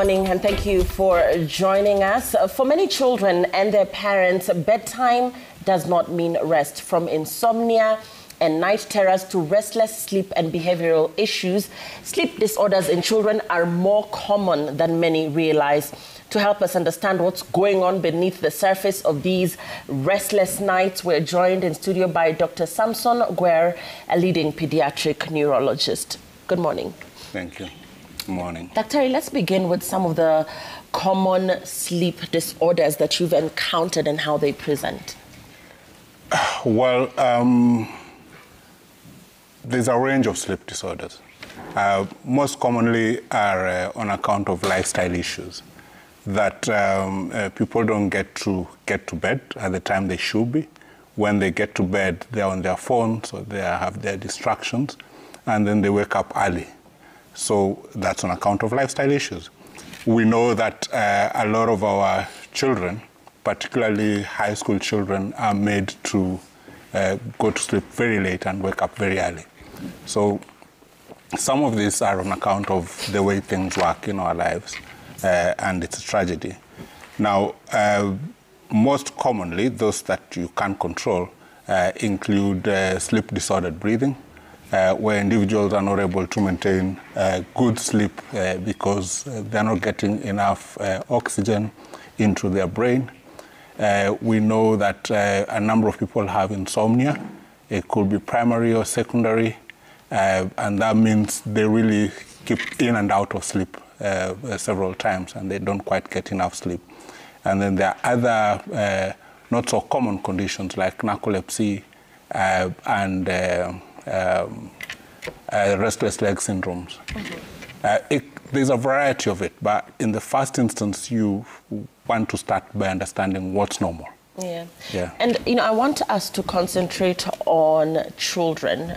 morning, and thank you for joining us. For many children and their parents, bedtime does not mean rest. From insomnia and night terrors to restless sleep and behavioral issues, sleep disorders in children are more common than many realize. To help us understand what's going on beneath the surface of these restless nights, we're joined in studio by Dr. Samson Guer, a leading pediatric neurologist. Good morning. Thank you. Good morning. Dr. Let's begin with some of the common sleep disorders that you've encountered and how they present. Well, there's a range of sleep disorders. Most commonly are on account of lifestyle issues that people don't get to bed at the time they should be. When they get to bed, they're on their phones or they have their distractions, and then they wake up early. So that's on account of lifestyle issues. We know that a lot of our children, particularly high school children, are made to go to sleep very late and wake up very early. So some of these are on account of the way things work in our lives, and it's a tragedy. Now, most commonly, those that you can't control include sleep-disordered breathing, where individuals are not able to maintain good sleep because they're not getting enough oxygen into their brain. We know that a number of people have insomnia. It could be primary or secondary, and that means they really keep in and out of sleep several times, and they don't quite get enough sleep. And then there are other not so common conditions like narcolepsy and restless leg syndromes. Mm-hmm. There's a variety of it, but in the first instance, you want to start by understanding what's normal. Yeah. And, I want us to concentrate on children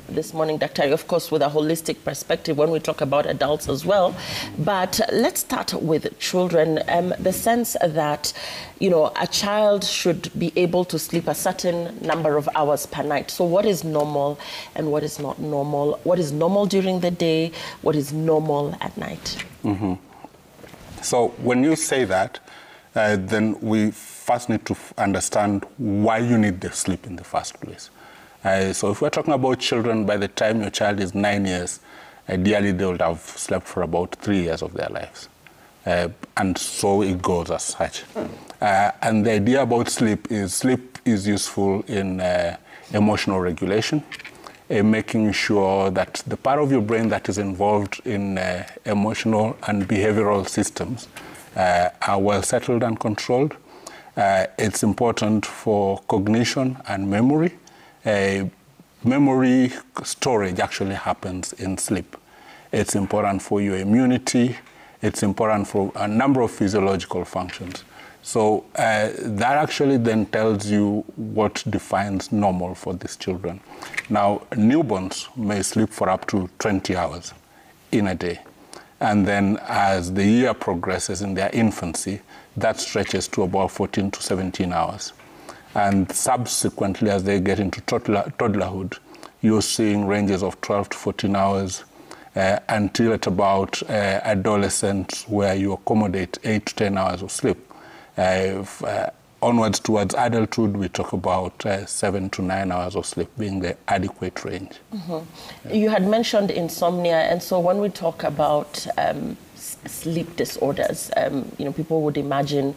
this morning, Dr. Of course, with a holistic perspective when we talk about adults as well. But let's start with children. The sense that, a child should be able to sleep a certain number of hours per night. So what is normal and what is not normal? What is normal during the day? What is normal at night? Mm-hmm. So when you say that, then we first need to understand why you need the sleep in the first place. So if we're talking about children, by the time your child is 9 years, ideally they would have slept for about 3 years of their lives. And so it goes as such. And the idea about sleep is useful in emotional regulation, making sure that the part of your brain that is involved in emotional and behavioral systems are well settled and controlled. It's important for cognition and memory. Memory storage actually happens in sleep. It's important for your immunity. It's important for a number of physiological functions. So that actually then tells you what defines normal for these children. Now, newborns may sleep for up to 20 hours in a day. And then as the year progresses in their infancy, that stretches to about 14 to 17 hours. And subsequently, as they get into toddlerhood, you're seeing ranges of 12 to 14 hours until at about adolescence, where you accommodate 8 to 10 hours of sleep. Onwards towards adulthood, we talk about 7 to 9 hours of sleep being the adequate range. Mm-hmm. You had mentioned insomnia, and so when we talk about sleep disorders, people would imagine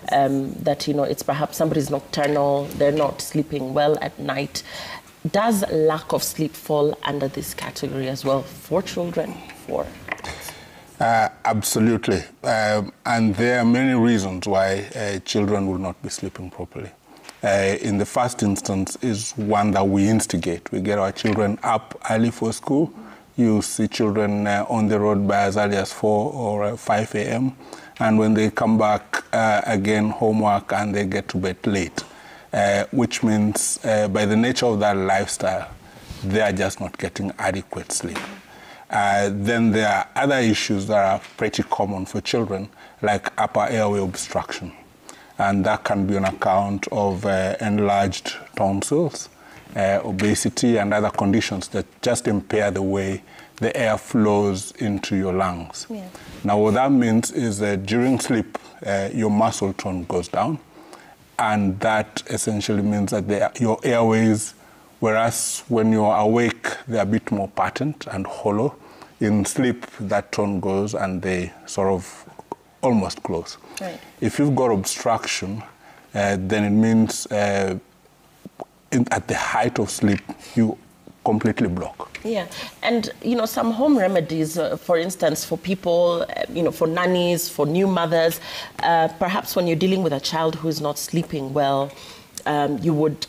that, it's perhaps somebody's nocturnal, they're not sleeping well at night. Does lack of sleep fall under this category as well for children? Absolutely. And there are many reasons why children will not be sleeping properly. In the first instance is one that we instigate. We get our children up early for school. You see children on the road by as early as 4 or 5 a.m. And when they come back, again, homework, and they get to bed late, which means by the nature of that lifestyle, they are just not getting adequate sleep. Then there are other issues that are pretty common for children, like upper airway obstruction. And that can be on account of enlarged tonsils, obesity, and other conditions that just impair the way the air flows into your lungs. Yeah. Now, what that means is that during sleep, your muscle tone goes down, and that essentially means that your airways, whereas when you're awake, they're a bit more patent and hollow, in sleep, that tone goes and they sort of almost close. Right. If you've got obstruction, then it means at the height of sleep, you completely block. Yeah, and some home remedies, for instance, for people, for nannies, for new mothers, perhaps when you're dealing with a child who is not sleeping well, you would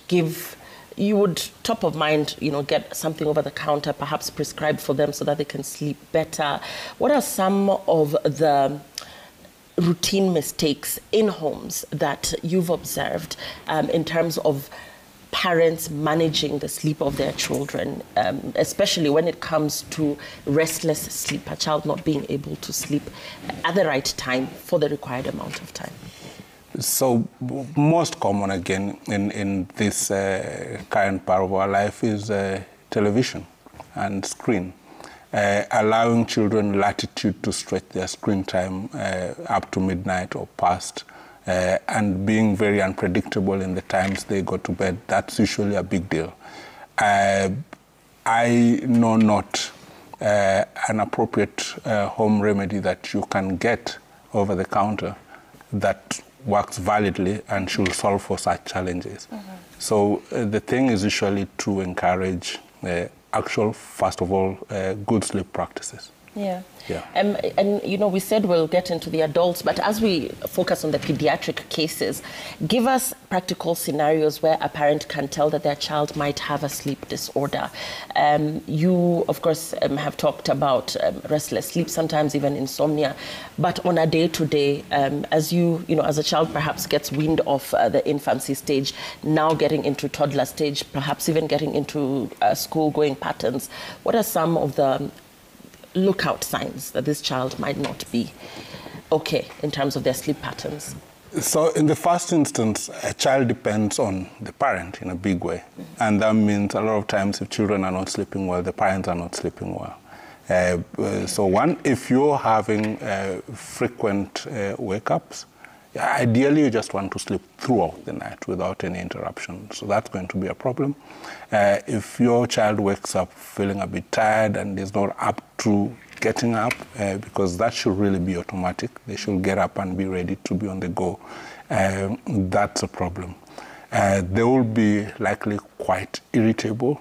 top of mind, get something over the counter, perhaps prescribed for them so that they can sleep better. What are some of the routine mistakes in homes that you've observed in terms of parents managing the sleep of their children, especially when it comes to restless sleep, a child not being able to sleep at the right time for the required amount of time? So most common, again, in this current part of our life is television and screen. Allowing children latitude to stretch their screen time up to midnight or past, and being very unpredictable in the times they go to bed, that's usually a big deal. I know not an appropriate home remedy that you can get over the counter that works validly and should solve for such challenges. Mm-hmm. So the thing is usually to encourage first of all, good sleep practices. Yeah. Yeah. And we said we'll get into the adults, but as we focus on the pediatric cases, give us practical scenarios where a parent can tell that their child might have a sleep disorder. You, of course, have talked about restless sleep, sometimes even insomnia, but on a day-to-day, as as a child perhaps gets weaned off the infancy stage, now getting into toddler stage, perhaps even getting into school-going patterns, what are some of the lookout signs that this child might not be okay in terms of their sleep patterns? So in the first instance, a child depends on the parent in a big way. Mm-hmm. And that means a lot of times if children are not sleeping well, the parents are not sleeping well. So one, if you're having frequent wake-ups, ideally you just want to sleep throughout the night without any interruption. So that's going to be a problem. If your child wakes up feeling a bit tired and is not up to getting up, because that should really be automatic. They should get up and be ready to be on the go. That's a problem. They will be likely quite irritable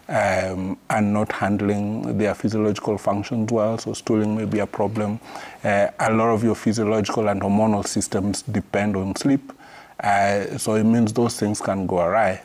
and not handling their physiological functions well, so stooling may be a problem. A lot of your physiological and hormonal systems depend on sleep, so it means those things can go awry.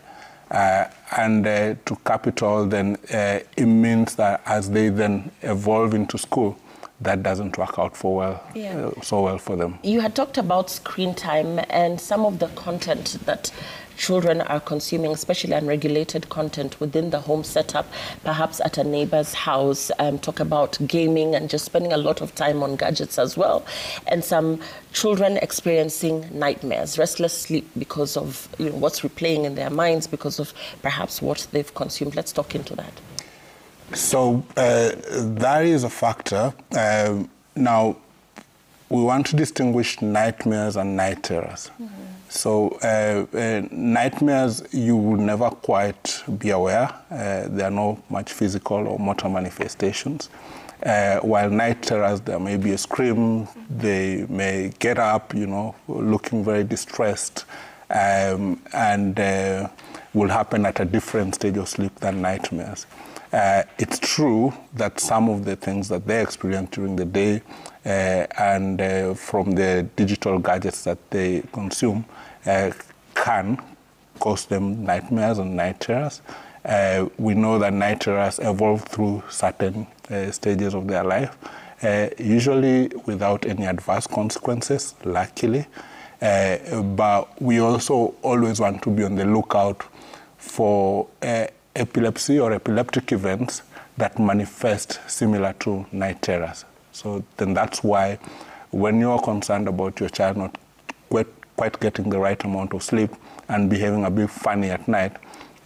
And to cap it all, then it means that as they then evolve into school, that doesn't work out so well for them. You had talked about screen time and some of the content that children are consuming, especially unregulated content within the home setup, perhaps at a neighbor's house, talk about gaming and just spending a lot of time on gadgets as well. And some children experiencing nightmares, restless sleep because of what's replaying in their minds because of perhaps what they've consumed. Let's talk into that. So that is a factor. Now, we want to distinguish nightmares and night terrors. Mm-hmm. So nightmares, you would never quite be aware. There are no much physical or motor manifestations. While night terrors, there may be a scream. They may get up, looking very distressed, and will happen at a different stage of sleep than nightmares. It's true that some of the things that they experience during the day and from the digital gadgets that they consume can cause them nightmares and night terrors. We know that night terrors evolve through certain stages of their life, usually without any adverse consequences, luckily. But we also always want to be on the lookout for epilepsy or epileptic events that manifest similar to night terrors. So then that's why when you're concerned about your child not quite getting the right amount of sleep and behaving a bit funny at night,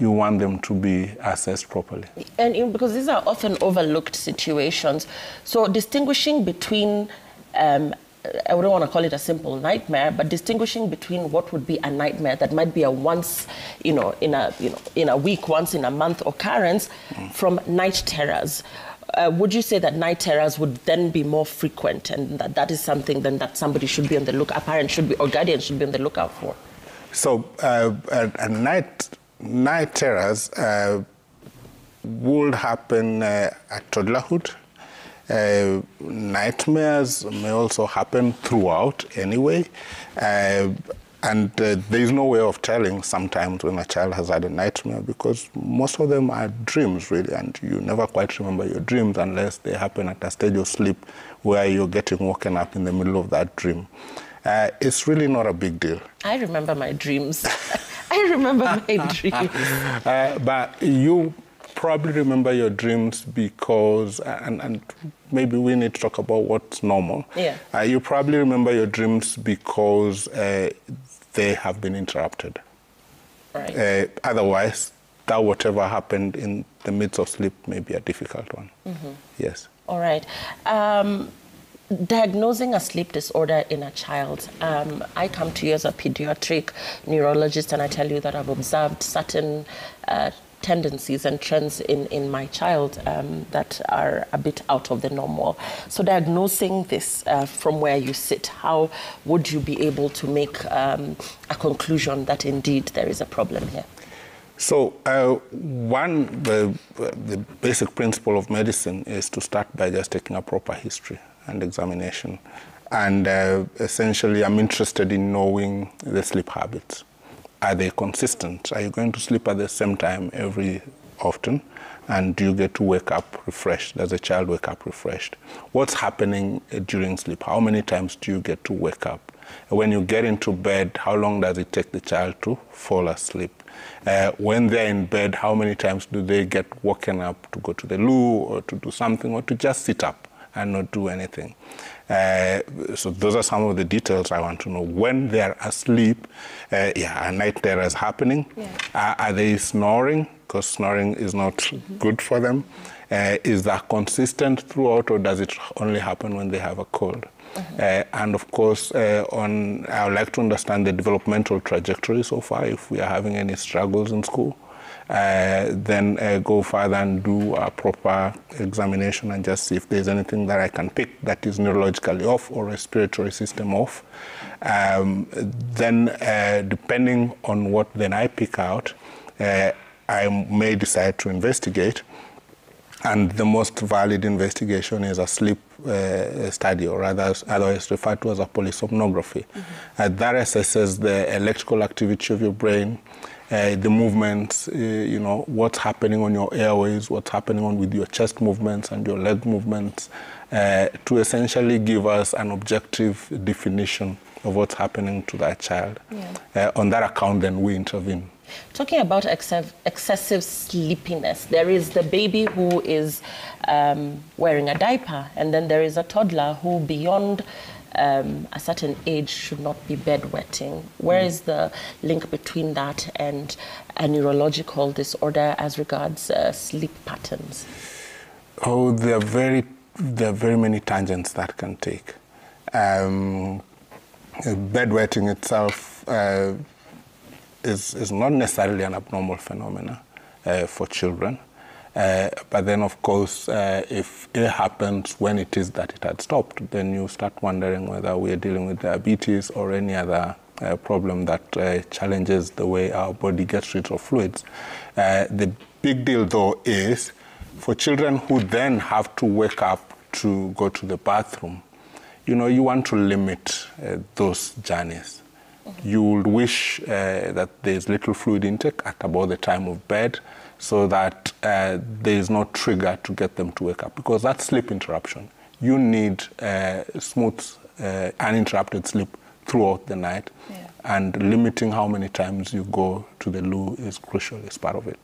you want them to be assessed properly. And because these are often overlooked situations, so distinguishing between, I wouldn't want to call it a simple nightmare, but distinguishing between what would be a nightmare that might be a once, in a week, once in a month occurrence, from night terrors. Would you say that night terrors would then be more frequent, and that is something then that somebody should be on the lookout, a parent should be, or guardian should be on the lookout for? So night terrors would happen at toddlerhood. Nightmares may also happen throughout anyway. And there is no way of telling sometimes when a child has had a nightmare, because most of them are dreams, really, and you never quite remember your dreams unless they happen at a stage of sleep where you're getting woken up in the middle of that dream. It's really not a big deal. I remember my dreams. I remember my dreams. But you probably remember your dreams because, and maybe we need to talk about what's normal. Yeah. You probably remember your dreams because they have been interrupted. Right. Otherwise, that whatever happened in the midst of sleep may be a difficult one. Yes. All right. Diagnosing a sleep disorder in a child. I come to you as a pediatric neurologist and I tell you that I've observed certain tendencies and trends in my child that are a bit out of the normal. So diagnosing this from where you sit, how would you be able to make a conclusion that indeed there is a problem here? So the basic principle of medicine is to start by just taking a proper history and examination. And essentially, I'm interested in knowing the sleep habits. Are they consistent? Are you going to sleep at the same time every often? And do you get to wake up refreshed? Does the child wake up refreshed? What's happening during sleep? How many times do you get to wake up? When you get into bed, how long does it take the child to fall asleep? When they're in bed, how many times do they get woken up to go to the loo or to do something or to just sit up and not do anything? So those are some of the details I want to know. When they're asleep, a night terror is happening. Yeah. Are they snoring? Because snoring is not good for them. Is that consistent throughout, or does it only happen when they have a cold? And of course, I would like to understand the developmental trajectory so far. If we are having any struggles in school, then go further and do a proper examination and just see if there's anything that I can pick that is neurologically off or respiratory system off. Then, depending on what then I pick out, I may decide to investigate. And the most valid investigation is a sleep study, or rather, otherwise referred to as a polysomnography. That assesses the electrical activity of your brain, the movements, what's happening on your airways, what's happening with your chest movements and your leg movements, to essentially give us an objective definition of what's happening to that child. Yeah. On that account, then we intervene. Talking about excessive sleepiness, there is the baby who is wearing a diaper, and then there is a toddler who, beyond a certain age, should not be bedwetting. Where is the link between that and a neurological disorder as regards sleep patterns? Oh, there are very many tangents that can take. Bedwetting itself is not necessarily an abnormal phenomenon for children. But then, of course, if it happens when it is that it had stopped, then you start wondering whether we are dealing with diabetes or any other problem that challenges the way our body gets rid of fluids. The big deal, though, is for children who then have to wake up to go to the bathroom, you want to limit those journeys. You would wish that there's little fluid intake at about the time of bed, so that there is no trigger to get them to wake up, because that's sleep interruption. You need smooth, uninterrupted sleep throughout the night. Yeah. and limiting how many times you go to the loo is crucial, is part of it.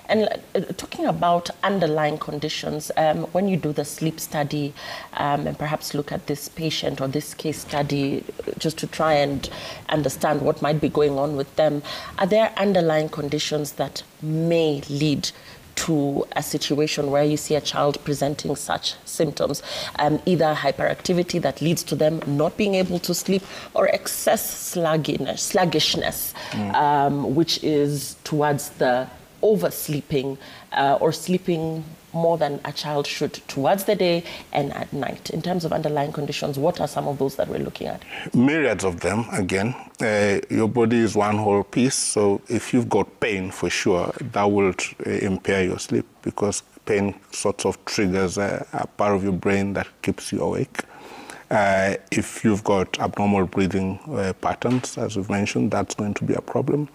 And talking about underlying conditions, when you do the sleep study and perhaps look at this patient or this case study just to try and understand what might be going on with them, are there underlying conditions that may lead to a situation where you see a child presenting such symptoms, either hyperactivity that leads to them not being able to sleep, or excess sluggishness, which is towards the oversleeping or sleeping more than a child should towards the day and at night? In terms of underlying conditions, what are some of those that we're looking at? Myriads of them, again. Your body is one whole piece, so if you've got pain, for sure, that will impair your sleep, because pain sorts of triggers a part of your brain that keeps you awake. If you've got abnormal breathing patterns, as we've mentioned, that's going to be a problem.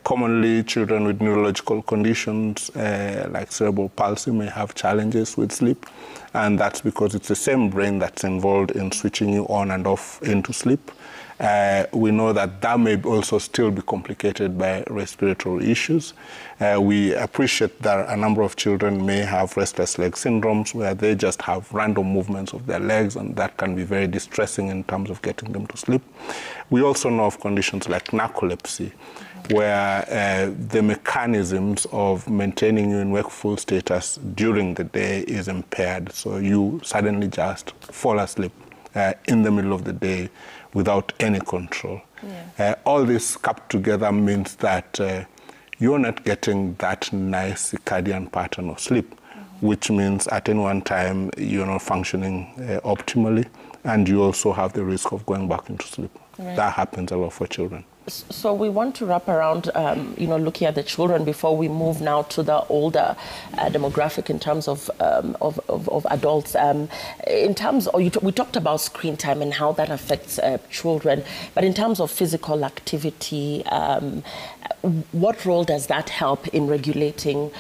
Commonly, children with neurological conditions like cerebral palsy may have challenges with sleep, and that's because it's the same brain that's involved in switching you on and off into sleep. We know that that may also still be complicated by respiratory issues. We appreciate that a number of children may have restless leg syndromes, where they just have random movements of their legs, and that can be very distressing in terms of getting them to sleep. We also know of conditions like narcolepsy, where the mechanisms of maintaining you in wakeful status during the day is impaired. So you suddenly just fall asleep in the middle of the day without any control. Yeah. All this cupped together means that you're not getting that nice circadian pattern of sleep, which means at any one time you're not functioning optimally, and you also have the risk of going back into sleep. Right. That happens a lot for children. So we want to wrap around, looking at the children before we move now to the older demographic in terms of adults. We talked about screen time and how that affects children, but in terms of physical activity, what role does that help in regulating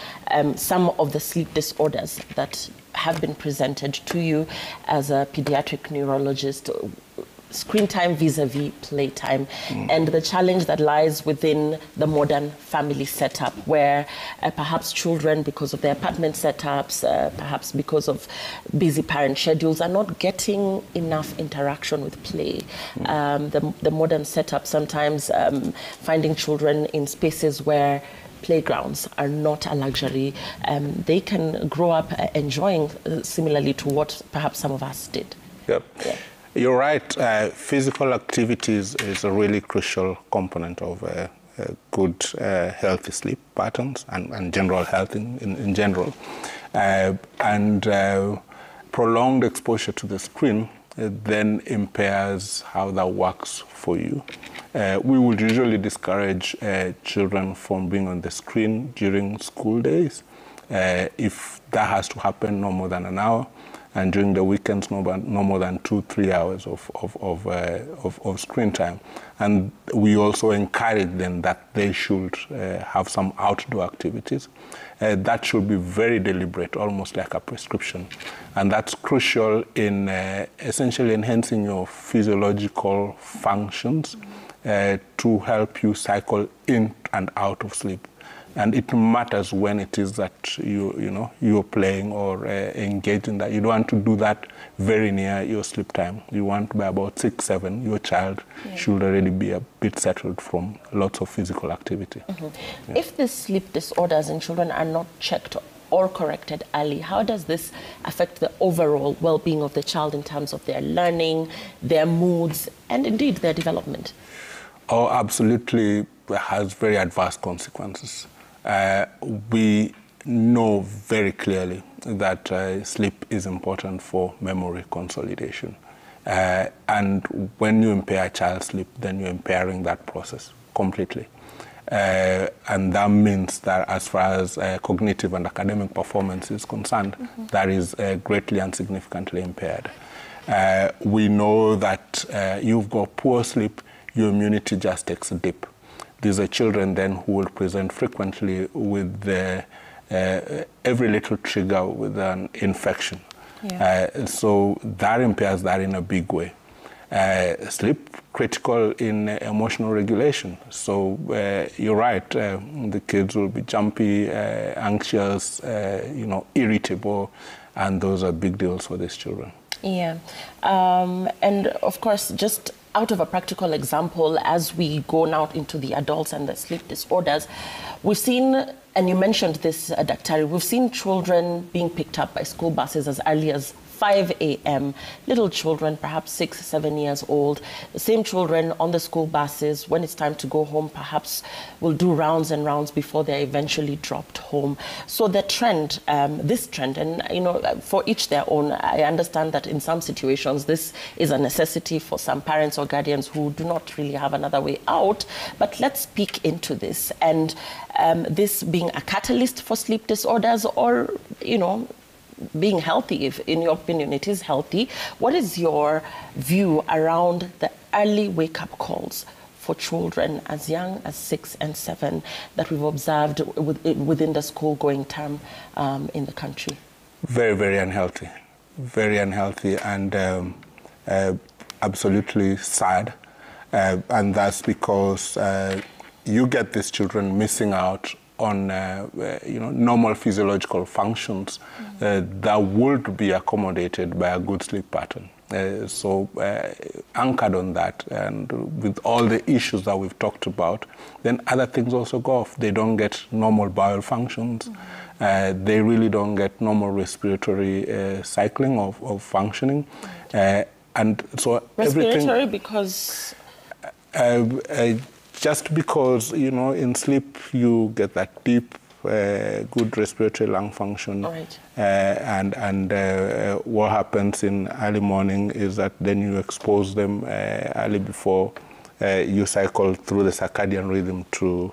some of the sleep disorders that have been presented to you as a pediatric neurologist? Screen time vis-a-vis playtime, and the challenge that lies within the modern family setup, where perhaps children, because of their apartment setups, perhaps because of busy parent schedules, are not getting enough interaction with play. The modern setup sometimes finding children in spaces where playgrounds are not a luxury. They can grow up enjoying similarly to what perhaps some of us did. Yep. Yeah. You're right. Physical activities is a really crucial component of good, healthy sleep patterns and general health in general. Prolonged exposure to the screen then impairs how that works for you. We would usually discourage children from being on the screen during school days. If that has to happen, no more than an hour. And during the weekends, no more than 2-3 hours of screen time. And we also encourage them that they should have some outdoor activities. That should be very deliberate, almost like a prescription. And that's crucial in essentially enhancing your physiological functions to help you cycle in and out of sleep. And it matters when it is that you're playing or engaged in that. You don't want to do that very near your sleep time. You want by about 6-7, your child should already be a bit settled from lots of physical activity. Yeah. If the sleep disorders in children are not checked or corrected early, how does this affect the overall well-being of the child in terms of their learning, their moods, and indeed their development? Oh, absolutely. It has very adverse consequences. We know very clearly that sleep is important for memory consolidation. And when you impair a child's sleep, then you're impairing that process completely. And that means that as far as cognitive and academic performance is concerned, that is greatly and significantly impaired. We know that you've got poor sleep, your immunity just takes a dip. These are children then who will present frequently with every little trigger with an infection. Yeah. So that impairs that in a big way. Sleep critical in emotional regulation. So you're right, the kids will be jumpy, anxious, irritable, and those are big deals for these children. Yeah, and of course, just out of a practical example, as we go now into the adults and the sleep disorders, we've seen, and you mentioned this, Daktari, we've seen children being picked up by school buses as early as 5 a.m., little children, perhaps 6, 7 years old. The same children on the school buses, when it's time to go home, perhaps will do rounds and rounds before they're eventually dropped home. So the trend, this trend, and for each their own, I understand that in some situations this is a necessity for some parents or guardians who do not really have another way out. But let's peek into this, and this being a catalyst for sleep disorders, or, being healthy, if in your opinion it is healthy. What is your view around the early wake-up calls for children as young as 6 and 7 that we've observed within the school-going term in the country? Very, very unhealthy. Very unhealthy, and absolutely sad. And that's because you get these children missing out on normal physiological functions that would be accommodated by a good sleep pattern. So anchored on that, and with all the issues that we've talked about, then other things also go off. They don't get normal bowel functions. They really don't get normal respiratory cycling of functioning. And so respiratory, because just because, in sleep you get that deep, good respiratory lung function. Right. And what happens in early morning is that then you expose them early before you cycle through the circadian rhythm to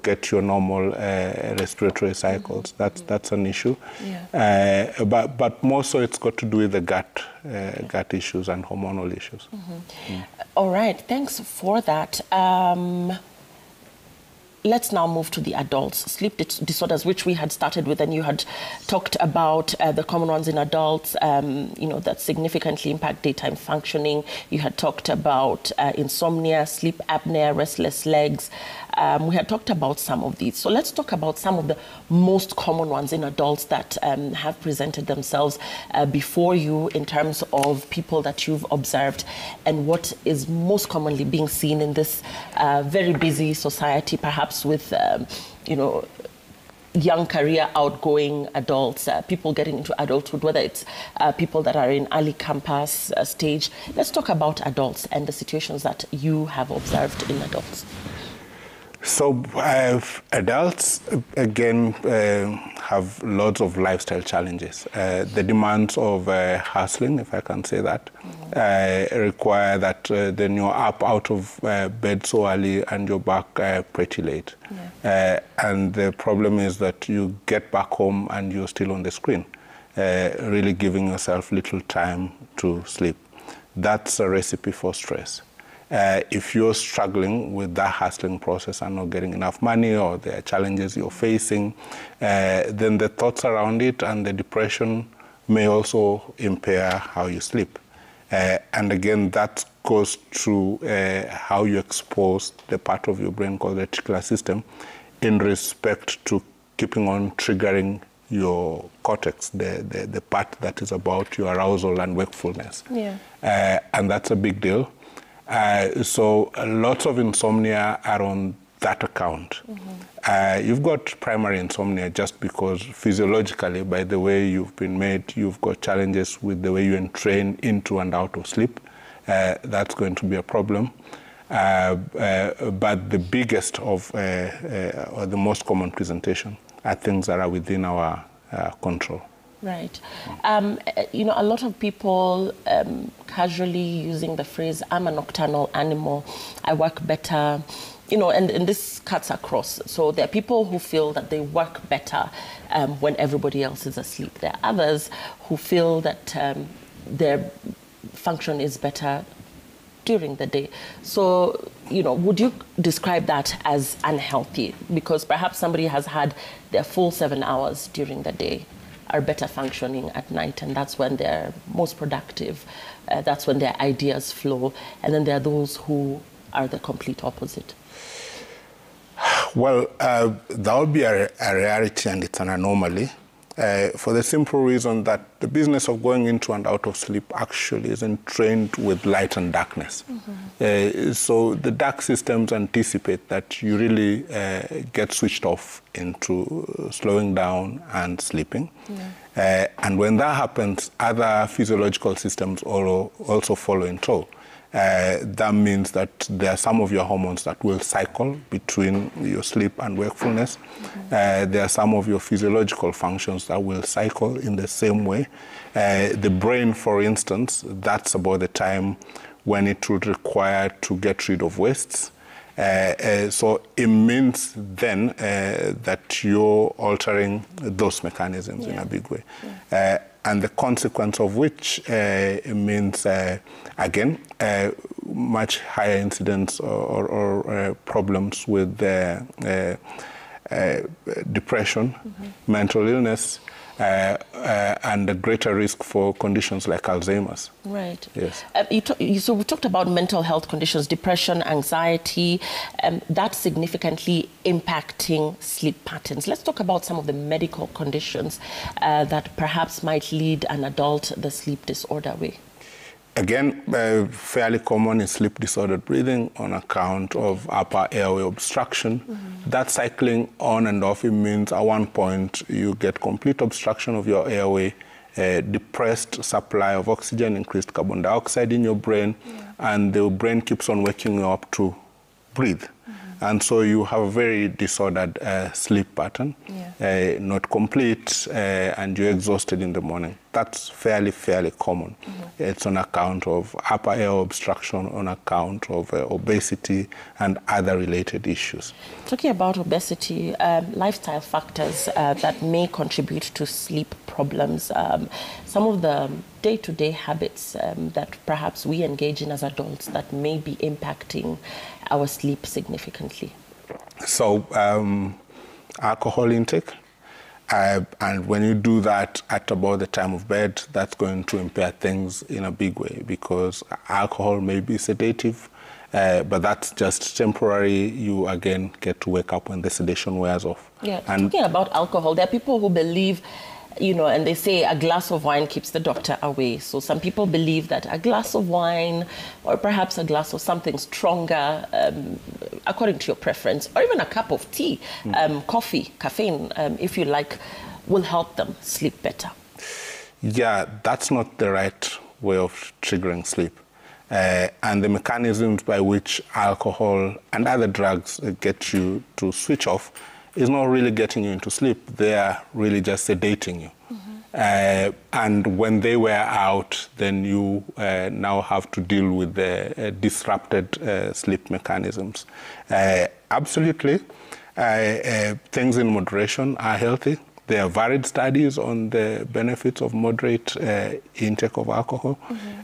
get your normal respiratory cycles. That's an issue. Yeah. But more so it's got to do with the gut issues and hormonal issues. All right, thanks for that. Let's now move to the adults. Sleep disorders, which we had started with, and you had talked about the common ones in adults, that significantly impact daytime functioning. You had talked about insomnia, sleep apnea, restless legs. We had talked about some of these. So let's talk about some of the most common ones in adults that have presented themselves before you, in terms of people that you've observed, and what is most commonly being seen in this very busy society, perhaps with, young career outgoing adults, people getting into adulthood, whether it's people that are in early campus stage. Let's talk about adults and the situations that you have observed in adults. So adults, again, have lots of lifestyle challenges. The demands of hustling, if I can say that, require that then you're up out of bed so early and you're back pretty late. Yeah. And the problem is that you get back home and you're still on the screen, really giving yourself little time to sleep. That's a recipe for stress. If you're struggling with that hustling process and not getting enough money, or there are challenges you're facing, then the thoughts around it and the depression may also impair how you sleep. And again, that goes to how you expose the part of your brain called the reticular system in respect to keeping on triggering your cortex, the part that is about your arousal and wakefulness. Yeah. And that's a big deal. So lots of insomnia are on that account. You've got primary insomnia just because physiologically, by the way you've been made, you've got challenges with the way you entrain into and out of sleep. That's going to be a problem. But the biggest of, or the most common presentation are things that are within our control. Right. A lot of people casually using the phrase, I'm a nocturnal animal, I work better, and this cuts across. So there are people who feel that they work better when everybody else is asleep. There are others who feel that their function is better during the day. So, would you describe that as unhealthy? Because perhaps somebody has had their full 7 hours during the day. are better functioning at night, and that's when they're most productive. That's when their ideas flow. And then there are those who are the complete opposite. Well, that would be a rarity, and it's an anomaly. For the simple reason that the business of going into and out of sleep actually isn't trained with light and darkness. So the dark systems anticipate that you really get switched off into slowing down and sleeping. And when that happens, other physiological systems also follow in tow. That means that there are some of your hormones that will cycle between your sleep and wakefulness. There are some of your physiological functions that will cycle in the same way. The brain, for instance, that's about the time when it would require to get rid of wastes. So it means then that you're altering those mechanisms in a big way. And the consequence of which means, again, much higher incidence or problems with depression, mental illness, and a greater risk for conditions like Alzheimer's. Right. Yes. So we talked about mental health conditions, depression, anxiety, that's significantly impacting sleep patterns. Let's talk about some of the medical conditions that perhaps might lead an adult the sleep disorder way. Again, fairly common is sleep disordered breathing on account of upper airway obstruction. That cycling on and off, it means at one point you get complete obstruction of your airway, depressed supply of oxygen, increased carbon dioxide in your brain, and the brain keeps on waking you up to breathe. And so you have a very disordered sleep pattern, not complete, and you're exhausted in the morning. That's fairly common. It's on account of upper air obstruction, on account of obesity and other related issues. Talking about obesity, lifestyle factors that may contribute to sleep problems, some of the day-to-day habits that perhaps we engage in as adults that may be impacting our sleep significantly. So, alcohol intake. And when you do that at about the time of bed, that's going to impair things in a big way, because alcohol may be sedative, but that's just temporary. You again get to wake up when the sedation wears off. Yeah, and talking about alcohol, there are people who believe, you know, and they say a glass of wine keeps the doctor away. So some people believe that a glass of wine or perhaps a glass of something stronger, according to your preference, or even a cup of tea, coffee, caffeine, if you like, will help them sleep better. Yeah, that's not the right way of triggering sleep. And the mechanisms by which alcohol and other drugs get you to switch off is not really getting you into sleep. They are really just sedating you. And when they wear out, then you now have to deal with the disrupted sleep mechanisms. Absolutely, things in moderation are healthy. There are varied studies on the benefits of moderate intake of alcohol.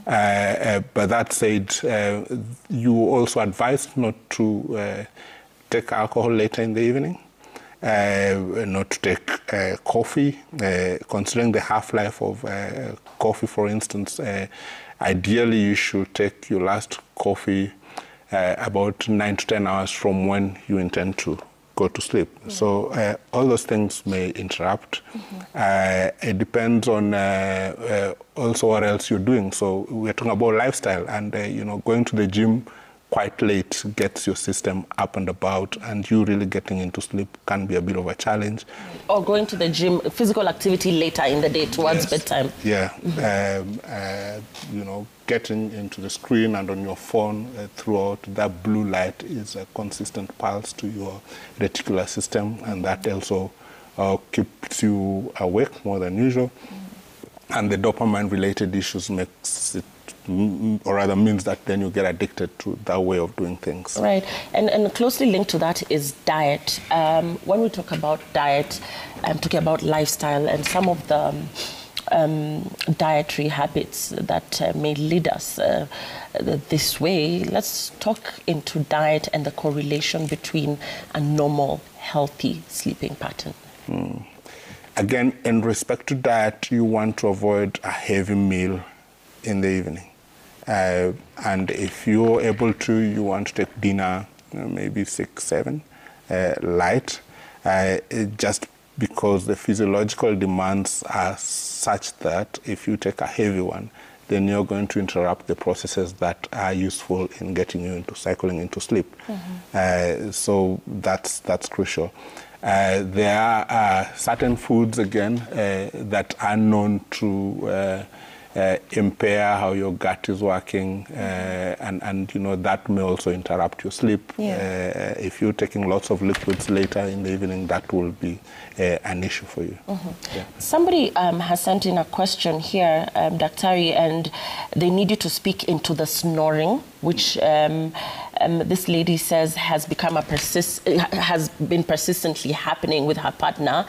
But that said, you also advised not to take alcohol later in the evening. Not to take coffee, considering the half-life of coffee, for instance. Ideally, you should take your last coffee about 9 to 10 hours from when you intend to go to sleep. So all those things may interrupt. It depends on also what else you're doing. So we're talking about lifestyle, and you know, going to the gym quite late gets your system up and about, and you really getting into sleep can be a bit of a challenge. Or going to the gym, physical activity later in the day towards bedtime. Yeah, you know, getting into the screen and on your phone throughout, that blue light is a consistent pulse to your reticular system, and that also keeps you awake more than usual. And the dopamine-related issues makes it, or rather means that then you get addicted to that way of doing things. Right, and closely linked to that is diet. When we talk about diet, I'm talking about lifestyle and some of the dietary habits that may lead us this way. Let's talk into diet and the correlation between a normal, healthy sleeping pattern. Again, in respect to diet, you want to avoid a heavy meal in the evening. And if you're able to, you want to take dinner, maybe 6, 7, light, just because the physiological demands are such that if you take a heavy one, then you're going to interrupt the processes that are useful in getting you into cycling into sleep. So that's crucial. There are certain foods, again, that are known to impair how your gut is working, and you know, that may also interrupt your sleep. If you're taking lots of liquids later in the evening, that will be an issue for you. Somebody has sent in a question here, Daktari, and they need you to speak into the snoring, which this lady says has become has been persistently happening with her partner,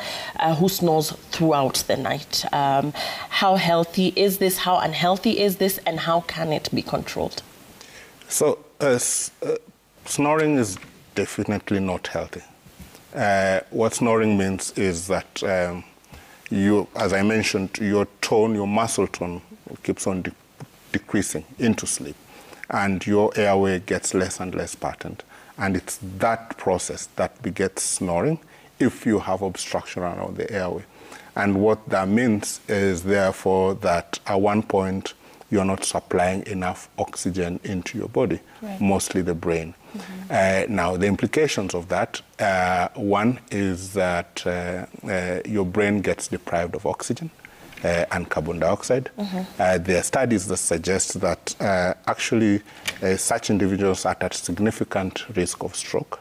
who snores throughout the night. How healthy is this? How unhealthy is this? And how can it be controlled? So snoring is definitely not healthy. What snoring means is that you, as I mentioned, your tone, your muscle tone keeps on decreasing into sleep, and your airway gets less and less patterned. And it's that process that begets snoring if you have obstruction around the airway. And what that means is, therefore, that at one point you're not supplying enough oxygen into your body, mostly the brain. Now, the implications of that, one is that your brain gets deprived of oxygen and carbon dioxide. There are studies that suggest that actually such individuals are at significant risk of stroke.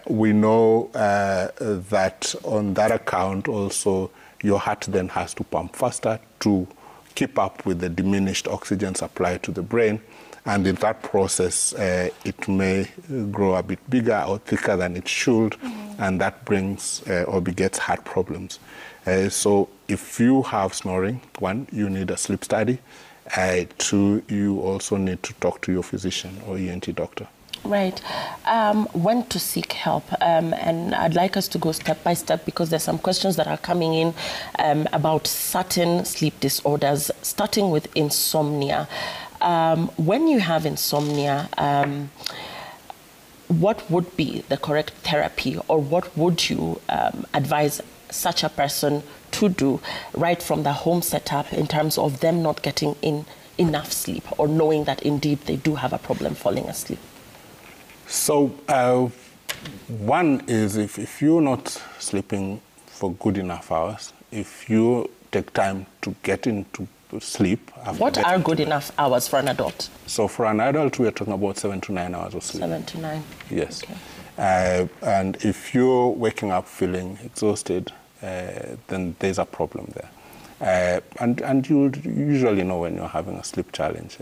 We know that on that account also your heart then has to pump faster to keep up with the diminished oxygen supply to the brain, and in that process it may grow a bit bigger or thicker than it should, and that brings or begets heart problems. So if you have snoring, one, you need a sleep study. Two, you also need to talk to your physician or ENT doctor. Right. When to seek help. And I'd like us to go step by step, because there's some questions that are coming in about certain sleep disorders, starting with insomnia. When you have insomnia, what would be the correct therapy, or what would you advise such a person to do right from the home setup in terms of them not getting enough sleep, or knowing that indeed they do have a problem falling asleep? So one is, if you're not sleeping for good enough hours, if you take time to get into sleep. What are good enough hours for an adult? So for an adult, we are talking about 7 to 9 hours of sleep. 7 to 9. Yes. Okay. And if you're waking up feeling exhausted, then there's a problem there. And you usually know when you're having a sleep challenge,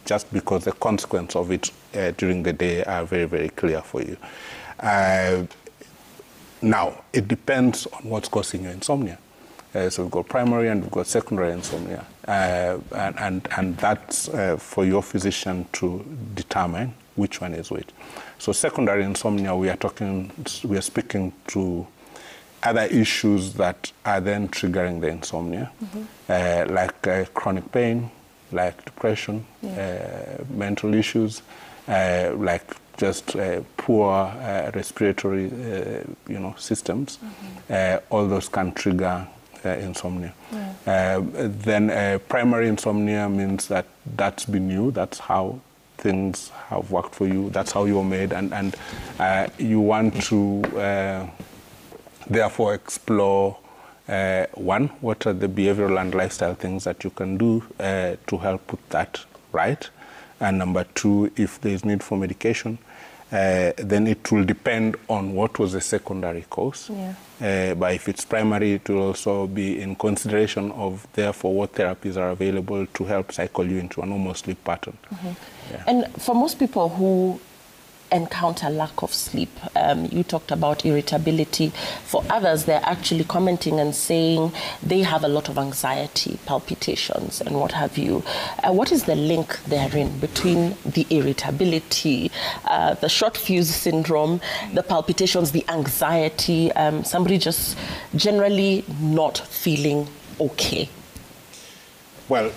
just because the consequence of it during the day are very, very clear for you. Now, it depends on what's causing your insomnia. So we've got primary and we've got secondary insomnia. And that's for your physician to determine which one is which. So secondary insomnia, we are speaking to other issues that are then triggering the insomnia, like chronic pain, like depression, mental issues, like just poor respiratory systems. All those can trigger insomnia. Then primary insomnia means that that's been you, that's how things have worked for you, that's how you're made, and you want to therefore explore, one, what are the behavioral and lifestyle things that you can do to help put that right, and number two, if there's need for medication, then it will depend on what was the secondary cause. But if it's primary, it will also be in consideration of, therefore, what therapies are available to help cycle you into a normal sleep pattern. And for most people who encounter lack of sleep? You talked about irritability. For others, they're actually commenting and saying they have a lot of anxiety, palpitations, and what have you. What is the link therein between the irritability, the short fuse syndrome, the palpitations, the anxiety, somebody just generally not feeling okay? Well,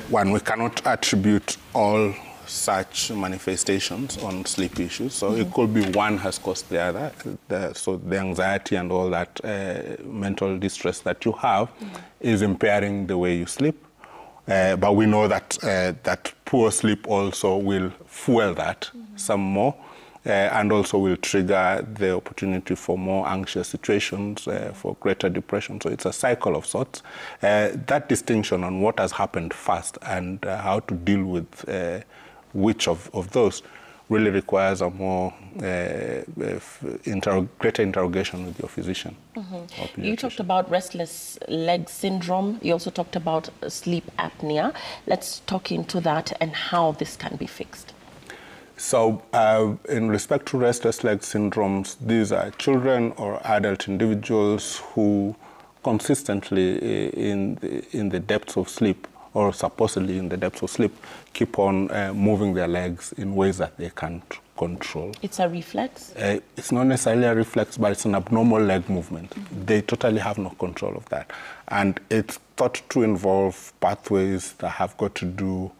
one, we cannot attribute all such manifestations on sleep issues. So it could be one has caused the other. So the anxiety and all that mental distress that you have is impairing the way you sleep. But we know that that poor sleep also will fuel that some more. And also will trigger the opportunity for more anxious situations, for greater depression. So it's a cycle of sorts. That distinction on what has happened first and how to deal with which of those really requires a more greater interrogation with your physician. You talked about restless leg syndrome. You also talked about sleep apnea. Let's talk into that and how this can be fixed. So in respect to restless leg syndromes, these are children or adult individuals who consistently in the depths of sleep, or supposedly in the depths of sleep, keep on moving their legs in ways that they can't control. It's a reflex? It's not necessarily a reflex, but it's an abnormal leg movement. They totally have no control of that. And it's thought to involve pathways that have got to do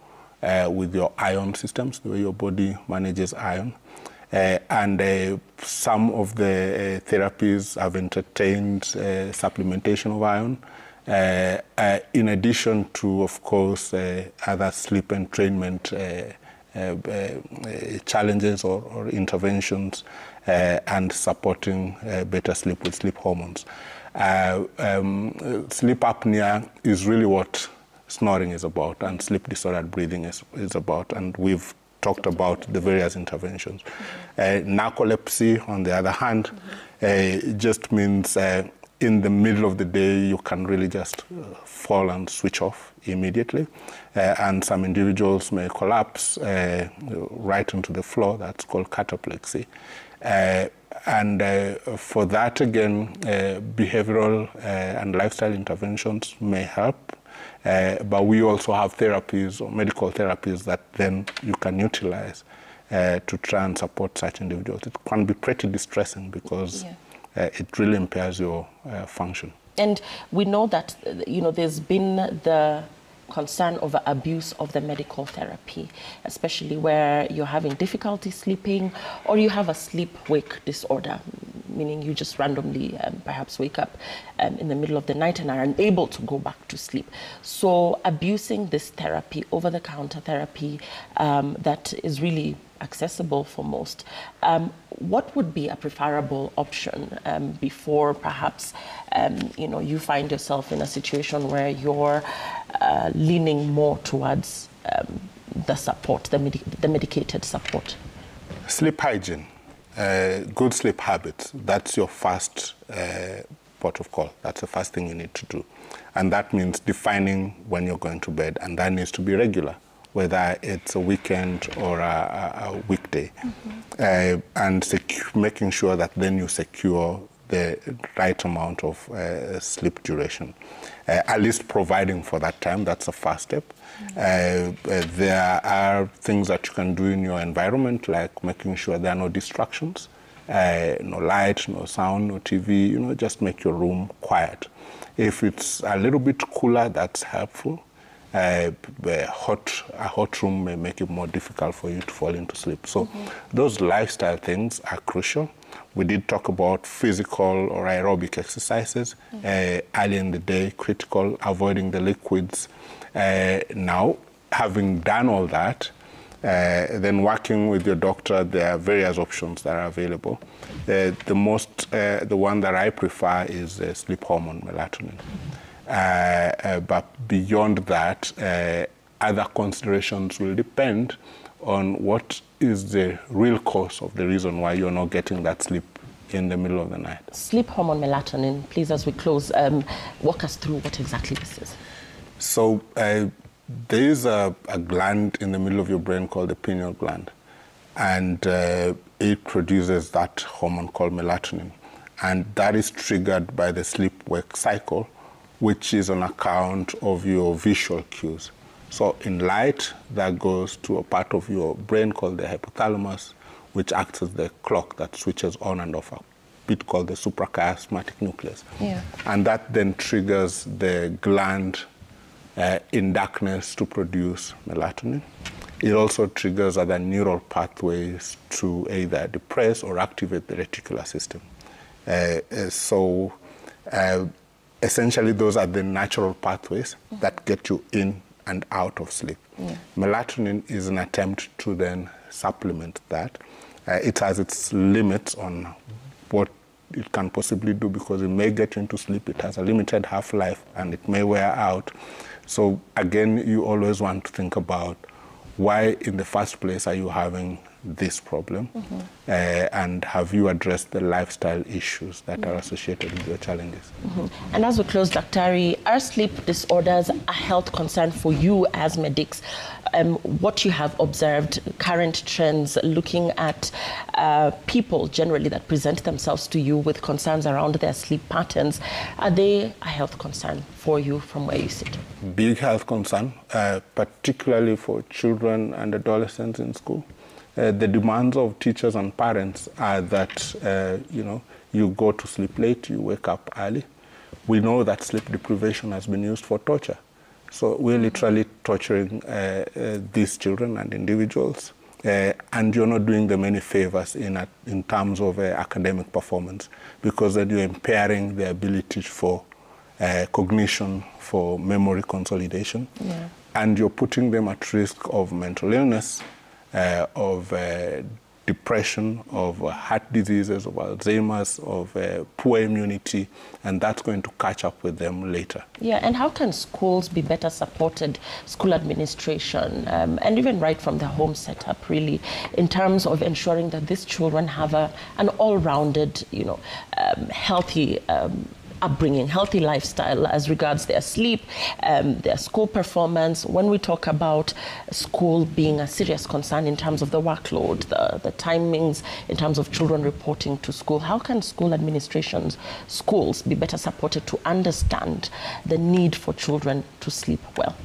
with your ion systems, the way your body manages ion. And some of the therapies have entertained supplementation of ion, in addition to, of course, other sleep entrainment challenges or interventions, and supporting better sleep with sleep hormones. Sleep apnea is really what snoring is about, and sleep disordered breathing is about, and we've talked about the various interventions. Narcolepsy, on the other hand, just means in the middle of the day you can really just fall and switch off immediately, and some individuals may collapse right into the floor. That's called cataplexy. And for that, again, behavioral and lifestyle interventions may help. But we also have therapies or medical therapies that then you can utilize to try and support such individuals. It can be pretty distressing because it really impairs your function. And we know that, there's been the concern over abuse of the medical therapy, especially where you're having difficulty sleeping or you have a sleep-wake disorder, meaning you just randomly perhaps wake up in the middle of the night and are unable to go back to sleep. So abusing this therapy, over-the-counter therapy, that is really accessible for most, what would be a preferable option before perhaps you find yourself in a situation where you're leaning more towards the support, the medicated support? Sleep hygiene, good sleep habits, that's your first port of call. That's the first thing you need to do. And that means defining when you're going to bed, and that needs to be regular, whether it's a weekend or a weekday, and making sure that then you secure the right amount of sleep duration. At least providing for that time, that's the first step. There are things that you can do in your environment, like making sure there are no distractions, no light, no sound, no TV, just make your room quiet. If it's a little bit cooler, that's helpful. A hot room may make it more difficult for you to fall into sleep. So those lifestyle things are crucial. We did talk about physical or aerobic exercises early in the day, critical, avoiding the liquids. Now, having done all that, then working with your doctor, there are various options that are available. The one that I prefer is sleep hormone, melatonin. But beyond that, other considerations will depend on what is the real cause of the reason why you're not getting that sleep in the middle of the night. Sleep hormone melatonin, please, as we close, walk us through what exactly this is. So there is a gland in the middle of your brain called the pineal gland. and it produces that hormone called melatonin. And that is triggered by the sleep-wake cycle, which is on account of your visual cues. So in light, that goes to a part of your brain called the hypothalamus, which acts as the clock that switches on and off, a bit called the suprachiasmatic nucleus. Yeah. And that then triggers the gland in darkness to produce melatonin. It also triggers other neural pathways to either depress or activate the reticular system. Essentially, those are the natural pathways that get you in and out of sleep. Yeah. Melatonin is an attempt to then supplement that. It has its limits on what it can possibly do because it may get you into sleep. It has a limited half-life and it may wear out. So again, you always want to think about why in the first place are you having this problem, and have you addressed the lifestyle issues that are associated with your challenges. And as we close, Daktari, are sleep disorders a health concern for you as medics? What you have observed, current trends, looking at people generally that present themselves to you with concerns around their sleep patterns, are they a health concern for you from where you sit? Big health concern, particularly for children and adolescents in school. The demands of teachers and parents are that, you go to sleep late, you wake up early. We know that sleep deprivation has been used for torture. So we're literally torturing these children and individuals, and you're not doing them any favors in terms of academic performance, because then you're impairing their ability for cognition, for memory consolidation, and you're putting them at risk of mental illness, of depression, of heart diseases, of Alzheimer's, of poor immunity, and that's going to catch up with them later. Yeah, and how can schools be better supported, school administration, and even right from the home setup, really, in terms of ensuring that these children have an all-rounded, healthy upbringing, healthy lifestyle as regards their sleep, their school performance. When we talk about school being a serious concern in terms of the workload, the timings, in terms of children reporting to school, how can school administrations, schools be better supported to understand the need for children to sleep well?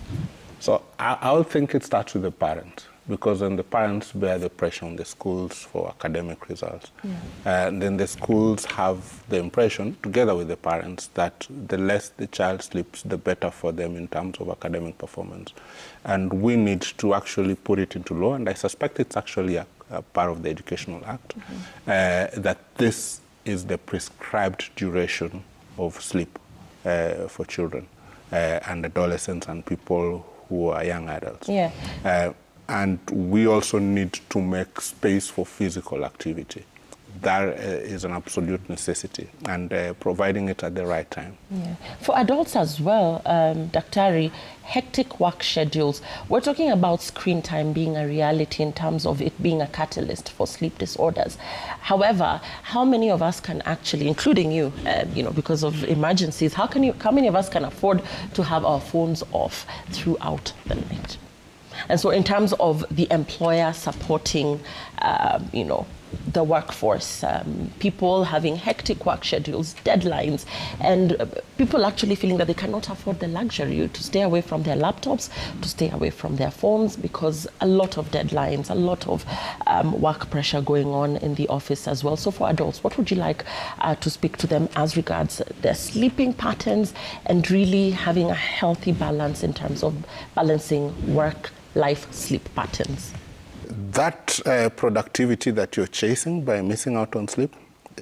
So I would think it starts with the parents, because then the parents bear the pressure on the schools for academic results. And then the schools have the impression, together with the parents, that the less the child sleeps, the better for them in terms of academic performance. And we need to actually put it into law, and I suspect it's actually a part of the Educational Act, that this is the prescribed duration of sleep for children and adolescents and people who are young adults. And we also need to make space for physical activity. That is an absolute necessity, and providing it at the right time. For adults as well, Daktari, hectic work schedules. We're talking about screen time being a reality in terms of it being a catalyst for sleep disorders. However, how many of us can actually, including you, because of emergencies, how many of us can afford to have our phones off throughout the night? And so in terms of the employer supporting, the workforce, people having hectic work schedules, deadlines, and people actually feeling that they cannot afford the luxury to stay away from their laptops, to stay away from their phones, because a lot of deadlines, a lot of work pressure going on in the office as well. So for adults, what would you like to speak to them as regards their sleeping patterns and really having a healthy balance in terms of balancing work, life, sleep patterns? That productivity that you're chasing by missing out on sleep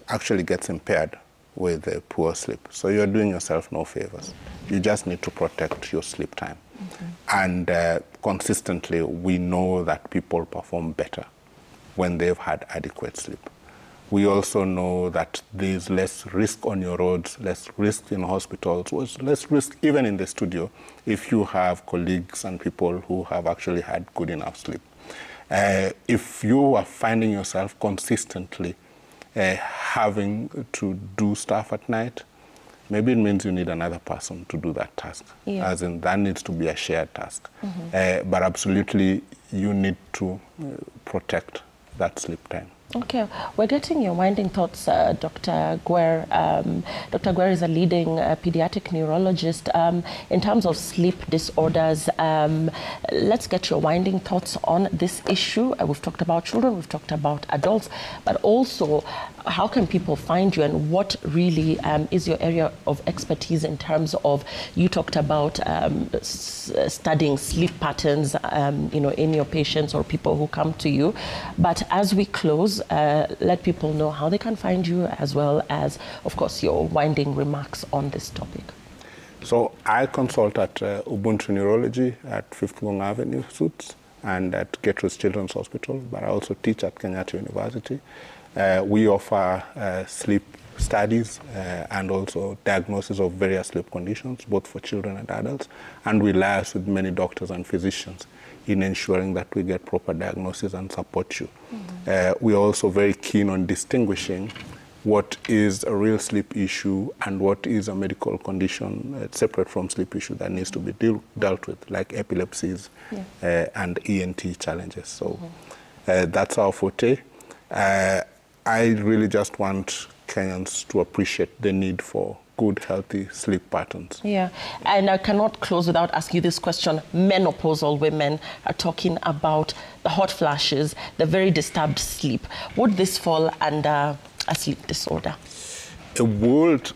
actually gets impaired with poor sleep. So you're doing yourself no favors. You just need to protect your sleep time. And consistently, we know that people perform better when they've had adequate sleep. We also know that there's less risk on your roads, less risk in hospitals, less risk even in the studio if you have colleagues and people who have actually had good enough sleep. If you are finding yourself consistently having to do stuff at night, maybe it means you need another person to do that task, as in that needs to be a shared task. But absolutely, you need to protect that sleep time. Okay, we're getting your winding thoughts, Dr. Gwer. Dr. Gwer is a leading pediatric neurologist. In terms of sleep disorders, let's get your winding thoughts on this issue. We've talked about children, we've talked about adults, but also how can people find you, and what really is your area of expertise in terms of, you talked about studying sleep patterns, you know, in your patients or people who come to you. But as we close, let people know how they can find you, as well as, of course, your winding remarks on this topic. So I consult at Ubuntu Neurology at 5th Ngong Avenue, Suits, and at Gertrude's Children's Hospital, but I also teach at Kenyatta University. We offer sleep studies and also diagnosis of various sleep conditions, both for children and adults, and we liaise with many doctors and physicians in ensuring that we get proper diagnosis and support you. We're also very keen on distinguishing what is a real sleep issue and what is a medical condition separate from sleep issue that needs to be dealt with, like epilepsies and ENT challenges. So that's our forte. I really just want Kenyans to appreciate the need for good, healthy sleep patterns. Yeah, and I cannot close without asking you this question. Menopausal women are talking about the hot flashes, the very disturbed sleep. Would this fall under a sleep disorder? It would.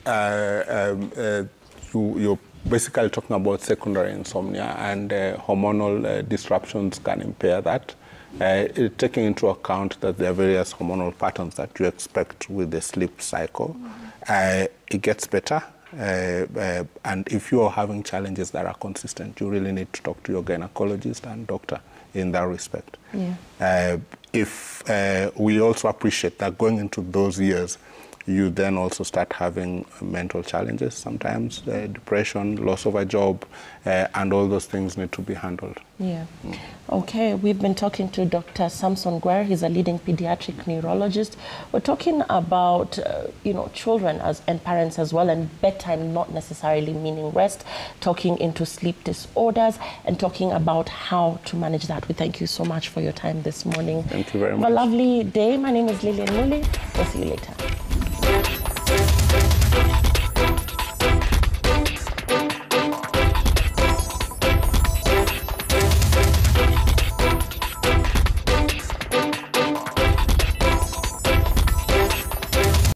You're basically talking about secondary insomnia, and hormonal disruptions can impair that. Taking into account that there are various hormonal patterns that you expect with the sleep cycle, it gets better. And if you are having challenges that are consistent, you really need to talk to your gynecologist and doctor in that respect. We also appreciate that going into those years, you then also start having mental challenges sometimes, depression, loss of a job, and all those things need to be handled. Okay, we've been talking to Dr. Samson Gwer. He's a leading pediatric neurologist. We're talking about, you know, children and parents as well, and bedtime not necessarily meaning rest, talking into sleep disorders, and talking about how to manage that. We thank you so much for your time this morning. Thank you very much. Have a lovely day. My name is Lillian Muli. We'll see you later.